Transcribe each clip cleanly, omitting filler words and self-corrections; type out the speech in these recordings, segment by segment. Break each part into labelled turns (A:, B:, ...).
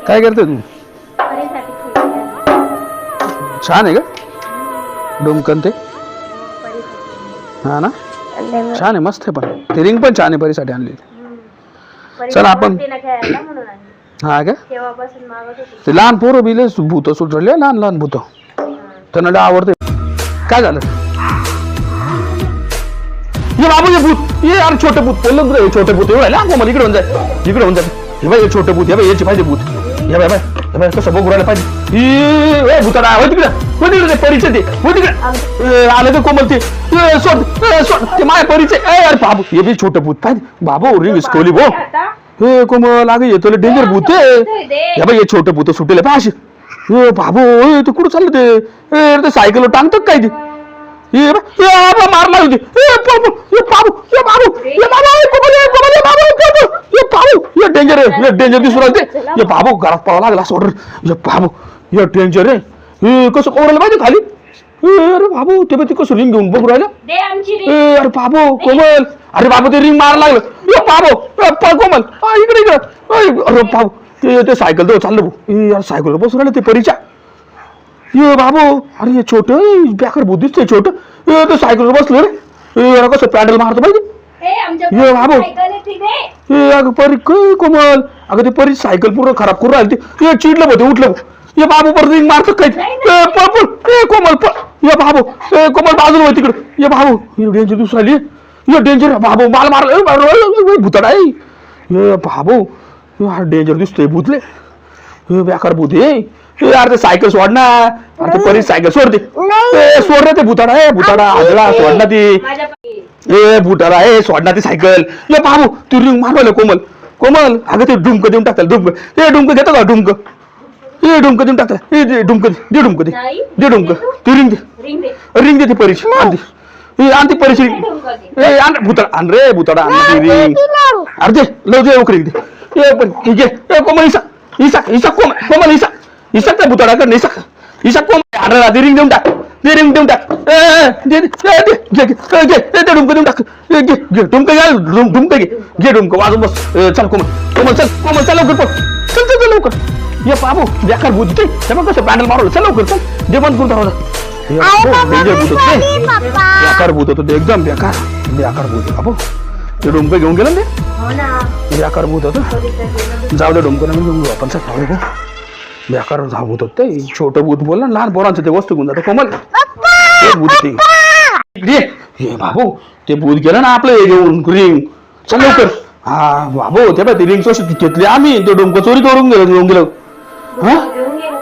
A: काय करते तू?
B: परीसाठी फुलं
A: छान आहे का डोमकन ते? हा ना, छान आहे, मस्त आहे. पण ते रिंग पण छान आहे, परीसाठी आणली. चल आपण
B: खेळायला म्हणून आणली.
A: हा का,
B: तेव्हापासून मागत होती.
A: ते लहान पोरं बिले भूत सुटले, लहान लहान भूत त्यांना लय आवडते. काय झालं? ये बाबू, ये भूत, ये यार छोटे भूत बोललं रे, छोटे भूत एवढं लहान मला इकडे होऊन जाय, इकडे होऊन जाय. हे बाई, हे छोटे भूत, हे बाई याची पाहिजे भूत. हे बाय बाय, हे बाय कसं बघू राहिलं पाहिजे. ए भूताडा हो तिकडे, हो तिकडे, ते परिचय ते हो तिकडे आलं ते कोमल, ते सोड सोड, ते माझ्या परिचय. अरे बाबू, हे बी छोटं भूत पाहिजे बाबू, रिंग विस्कवली भो. हे कोमल, अगं येतो डेंजर भूत आहे. हे बाई, हे छोटे भूत सुटले पाहिजे. हे बाबू, ते कुठं चाललं ते सायकलवर टांगतात काय ते? ये मारला होती. ये डेंजर आहे, ये डेंजर दिसू राहते. ये बाबू, घरात पळावं लागला सोड. ये बाबू, ये डेंजर आहे. हे कसं कोवरायला पाहिजे खाली. अरे बाबू, ते बघ कसं रिंग घेऊन बघू राहिलं. अरे बाबू कोमल, अरे बाबू ते रिंग मारायला लागलं. ये बाबू पळ कोमल, इकडे इकडे. अरे बाबू, ते सायकल दो चाललं भाऊ. यार सायकल बसून राहिलं ते परीच्या. ये बाबू, अरे हे छोट बेकार भूत दिसतंय छोट. ते सायकलवर बसलो रे, कसं पॅडल मारतो पाहिजे. ये बाबू, अगं परी कोमल, अगं ते परी सायकल पूर्ण खराब करून राहिली. ते चिडलं होते, उठलं. ये बाबू परत रिंग मारतो काय? पळ कोमल पळ. ये बाबू, कोमल बाजूला होय तिकडे. ये बाबू, हे डेंजर दिसून राहिली. ये डेंजर बाबू, माल मारलं भूताडा आहे. ये बाबू, डेंजर दिसतोय भूतले. हे बेकार भूत आहे. यार ते सायकल सोड ना. अरे ते परी सायकल सोडते. सोड रे, ते भूताडा आहे, भूताडा आजला सोड ना ती. ए भूताडा आहे, सोड ना ती सायकल. ये बाबू, तू रिंग मारवलं कोमल. कोमल, अगं ते डुमक देऊन टाकतात. डुमक, हे डुमक घेतो का? डुमक, हे डुमक देऊन टाकतात. हे डुमक दे, डुमक दे, दे डुमक. तू रिंग दे, रिंग दे ती परीची. आण ती परीची रिंग. ए आण भूताडा, आण रे भूताडा, आण ती रिंग. अरे दे, लव दे रिंग दे. ए पण घे, कोमल इसा इसा इसा कोमल इसा इसा त्या भूताडा कर इसा इसा कोमल. अरे दे रिंग देऊन टाक, दे रिंग देऊन टाक. दे डुमक देऊन टाक. घे डुमक, डुमक घे डुमक वाजून बस. चल कोमल, कोमल चल, कोमल चल लवकर पळ. चल चल लवकर. ये बाबू, बेकार भूत ते कसं पॅन्डल मारवलं. चल लवकर चल, दे बंद करून दरवाजा. बेकार भूत होतं ते, एकदम बेकार बेकार भूत बाबू. ते डुमक घेऊन गेलं ते, बेकार भूत होतं. जाऊ दे डुमक नवीन घेऊन आपण. चल जाऊ दे, बेकार भूत होत ते. छोटं भूत बोल ना, लहान पोरांचं ते वस्तू घेऊन जातं कोमल. ते भूत ते, हे बाबू, ते भूत गेलं ना आपलं हे घेऊन रिंग. चल लवकर. हा बाबू, ते ते रिंग घेतली आम्ही, ते डुमक चोरी करून घेऊन गेलो. हा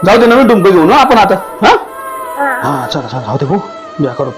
A: जाऊ दे, नवीन डुमक घेऊन आपण आता. हा चला चला, जाऊ दे भाऊ, बेकार होते.